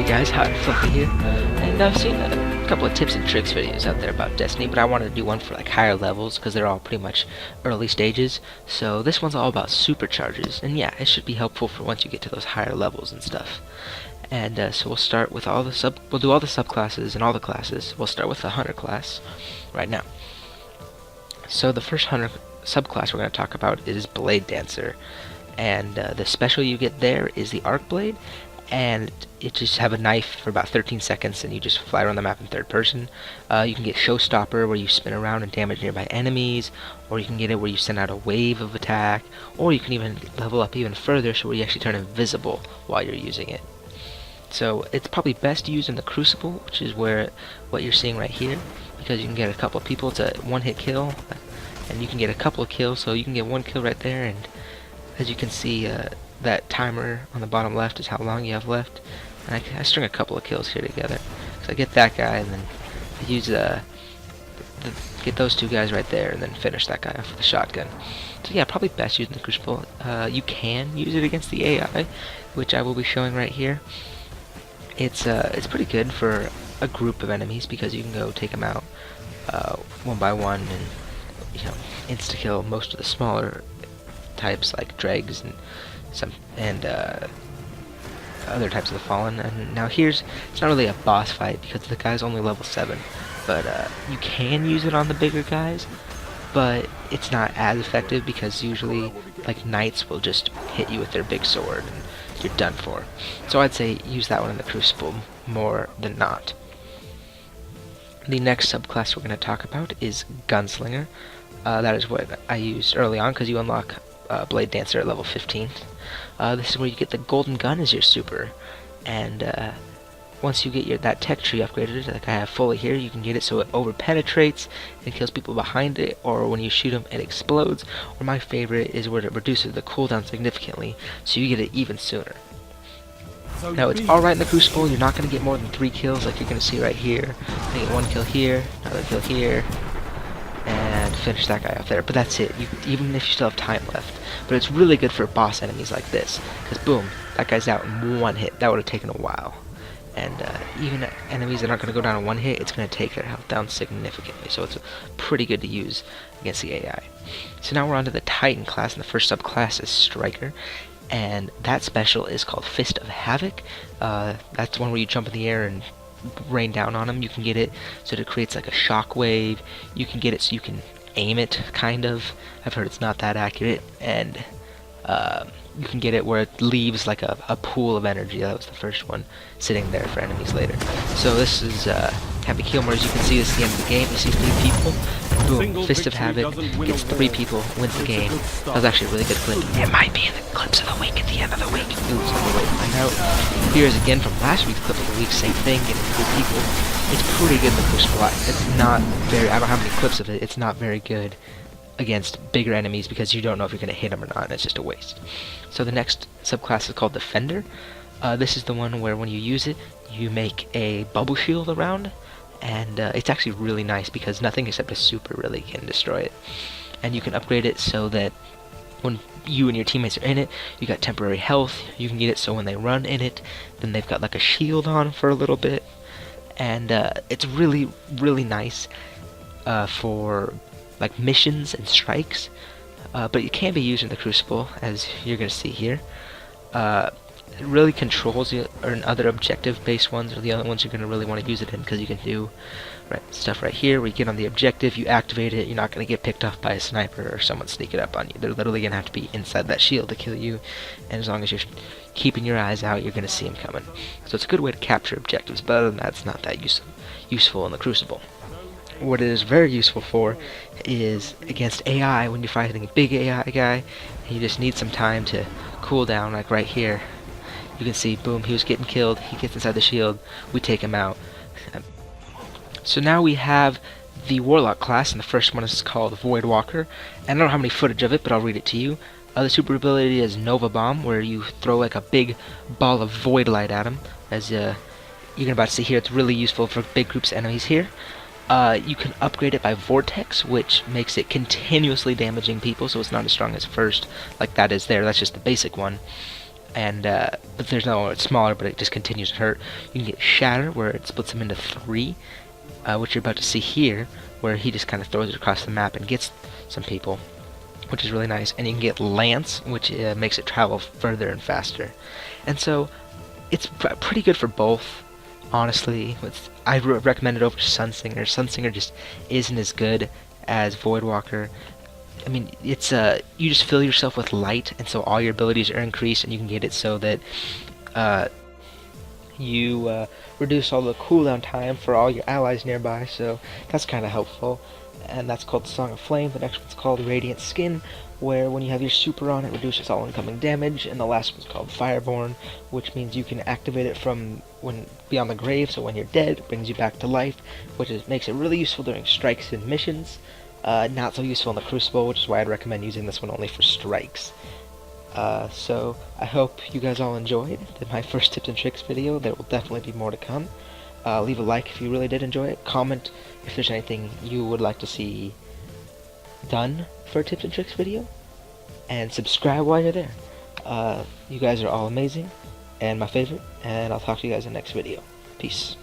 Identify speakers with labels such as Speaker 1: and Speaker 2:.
Speaker 1: Hey guys, hi, Fluffy here, and I've seen a couple of tips and tricks videos out there about Destiny, but I wanted to do one for like higher levels because they're all pretty much early stages. So this one's all about supercharges, and yeah, it should be helpful for once you get to those higher levels and stuff. And so we'll start with we'll do all the subclasses and all the classes. We'll start with the Hunter class right now. So the first Hunter subclass we're going to talk about is Blade Dancer, and the special you get there is the Arc Blade. And it just have a knife for about 13 seconds, and you just fly around the map in third person. You can get Showstopper, where you spin around and damage nearby enemies, or you can get it where you send out a wave of attack, or you can even level up even further, so where you actually turn invisible while you're using it. So it's probably best used in the Crucible, which is where what you're seeing right here, because you can get a couple of people. It's a one-hit kill, and you can get a couple of kills, so you can get one kill right there, and as you can see, that timer on the bottom left is how long you have left, and I string a couple of kills here together. So I get that guy, and then I use get those two guys right there, and then finish that guy off with a shotgun. So yeah, probably best used in the Crucible. You can use it against the AI, which I will be showing right here. It's pretty good for a group of enemies because you can go take them out one by one, and insta kill most of the smaller types like dregs and other types of the Fallen. And now it's not really a boss fight because the guy's only level 7, but you can use it on the bigger guys, but it's not as effective because usually like knights will just hit you with their big sword and you're done for. So I'd say use that one in the Crucible more than not. The next subclass we're going to talk about is Gunslinger. That is what I used early on because you unlock Blade Dancer at level 15. This is where you get the golden gun as your super, and once you get that tech tree upgraded, like I have fully here, you can get it so it over penetrates and kills people behind it, or when you shoot them it explodes, or my favorite is where it reduces the cooldown significantly so you get it even sooner. Now it's alright in the Crucible, you're not going to get more than 3 kills like you're going to see right here. I get 1 kill here, another kill here, and finish that guy off there, but that's it, even if you still have time left. But it's really good for boss enemies like this, because boom, that guy's out in 1 hit. That would have taken a while, and even enemies that aren't going to go down in 1 hit, it's going to take their health down significantly, so it's pretty good to use against the AI. So now we're on to the Titan class, and the first subclass is Striker, and that special is called Fist of Havoc. That's one where you jump in the air and rain down on them. You can get it so that it creates like a shockwave. You can get it so you can aim it, kind of. I've heard it's not that accurate, and you can get it where it leaves like a pool of energy. That was the first one, sitting there for enemies later. So this is Happy Kilmer. As you can see, this is the end of the game. You see 3 people, boom, Fist of Havoc gets 3 people, wins the game. That was actually a really good clip. It might be in the clips of the week at the end of the week. Ooh, so we'll wait to find out. Here's again from last week's clip of the week, same thing, getting 3 people. It's pretty good in the Crucible. It's not very, I don't have any clips of it, it's not very good against bigger enemies because you don't know if you're going to hit them or not, and it's just a waste. So the next subclass is called the Fender. This is the one where when you use it, you make a bubble shield around, and it's actually really nice because nothing except a super really can destroy it. And you can upgrade it so that when you and your teammates are in it, you got temporary health. You can get it so when they run in it, then they've got like a shield on for a little bit, and it's really, really nice for like missions and strikes, but it can be used in the Crucible, as you're going to see here. It really controls the other objective-based ones, or the other ones you're going to really want to use it in, because you can do stuff right here where you get on the objective, you activate it, you're not going to get picked off by a sniper or someone sneaking up on you. They're literally going to have to be inside that shield to kill you, and as long as you're keeping your eyes out, you're going to see them coming. So it's a good way to capture objectives, but other than that, it's not that useful in the Crucible. What it is very useful for is against AI, when you're fighting a big AI guy, and you just need some time to cool down, like right here. You can see, boom, he was getting killed, he gets inside the shield, we take him out. So now we have the Warlock class, and the first one is called Void Walker, and I don't have any footage of it, but I'll read it to you. The super ability is Nova Bomb, where you throw like a big ball of void light at him. As you're about to see here, it's really useful for big groups of enemies here. You can upgrade it by Vortex, which makes it continuously damaging people, so it's not as strong as first, like that is there. That's just the basic one. and but there's no, it's smaller, but it just continues to hurt. You can get Shatter, where it splits him into 3, which you're about to see here, where he just kind of throws it across the map and gets some people, which is really nice. And you can get Lance, which makes it travel further and faster. And so it's pretty good for both, honestly. I recommend it over Sunsinger. Sunsinger just isn't as good as Voidwalker. I mean, it's you just fill yourself with light, and so all your abilities are increased, and you can get it so that you reduce all the cooldown time for all your allies nearby, so that's kind of helpful. And that's called Song of Flame. The next one's called Radiant Skin, where when you have your super on, it reduces all incoming damage. And the last one's called Fireborn, which means you can activate it from when beyond the grave, so when you're dead, it brings you back to life, makes it really useful during strikes and missions. Not so useful in the Crucible, which is why I'd recommend using this one only for strikes. So I hope you guys all enjoyed my first tips and tricks video. There will definitely be more to come. Leave a like if you really did enjoy it. Comment if there's anything you would like to see done for a tips and tricks video. And subscribe while you're there. You guys are all amazing and my favorite. And I'll talk to you guys in the next video. Peace.